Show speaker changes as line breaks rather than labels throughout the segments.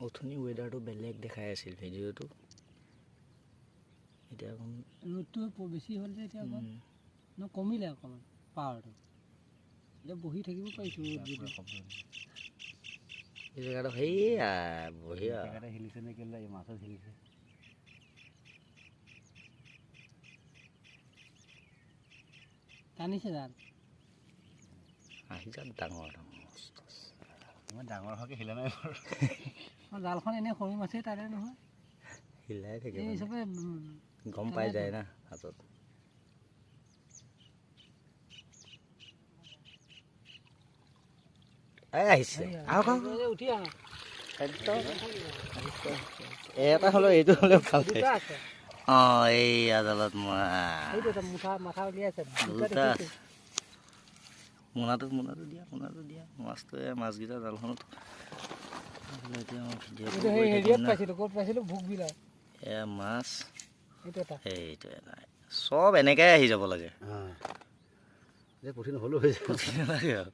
অথনি ৱেডাৰটো বেলেগ দেখাই আছিল ভিডিঅ'টো এতিয়া
ৰ'দটো বেছি হ'ল যে এতিয়া কমিলে অকণমান পাৱাৰটো এতিয়া বহি থাকিব পাৰিছোঁ
এই জেগাটো সেয়া বঢ়িয়া
হিলিছে নে কেলে মাছত হিলিছে
টানিছে জাল
আহি যাক ডাঙৰ
মই ডাঙৰ হোৱাকৈ হিলা নাই
জালখন এনেই সৰু মাছেই তাৰে নহয়
হিলাই থাকে
এই হিচাপে
গম পাই যায় না হাতত আহিছে
উঠি আহা
এটা হ'লেও এইটো হ'লেও ভাল অঁ এই আদালত
মাথা উলিয়াইছে
মোনাটো দিয়া মাছটো মাছকেইটা জালখনত
হেৰিয়াত পাইছিলোঁ ক'ত পাইছিলোঁ ভোক বিলত
এয়া মাছ
এইটো এটা
চব এনেকাই আহি যাব লাগে
পুঠি নহ'লেও হৈ যায়
পুঠি নালাগে আৰু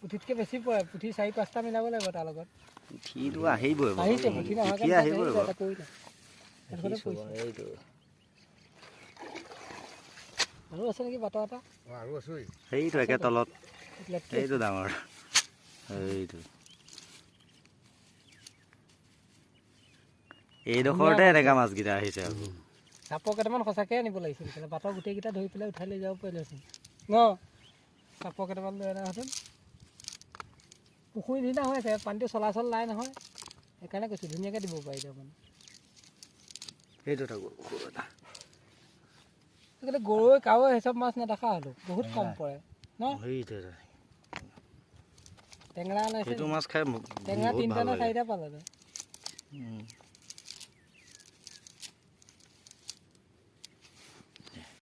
পুঠিতকৈ বেছি পৰে পুঠি 4-5টা মিলাব লাগিব তাৰ লগত
পুঠিটো আহিবই
আহিছে পুঠি
পুঠি আহিবই এইটো
আৰু আছে নেকি বাটৰ এটা
আৰু আছো
সেইটো একে তলত এইটো ডাঙৰ এইটো এইডোখৰতে এনেকা মাছকেইটা আহিছে আৰু
চাপৰ কেইটামান সঁচাকৈ আনিব লাগিছিল বাটৰ গোটেইকেইটা ধৰি পেলাই উঠাই লৈ যাব পাৰিলেহেঁতেন ন চাপৰ কেইটামান লৈ অনাহেঁতেন পুখুৰী নিচিনা হৈ আছে পানীটো চলাচল নাই নহয় সেইকাৰণে কৈছোঁ ধুনীয়াকৈ দিব পাৰি তাৰমানে
সেইটো এটা
আজিকালি গৰৈ কাৱৈ সেইচব মাছ নেদেখা হ'লোঁ বহুত কম পৰে ন টেঙৰা
সেইটো মাছ খাই
টেঙৰা 3টা নে 4টা পালে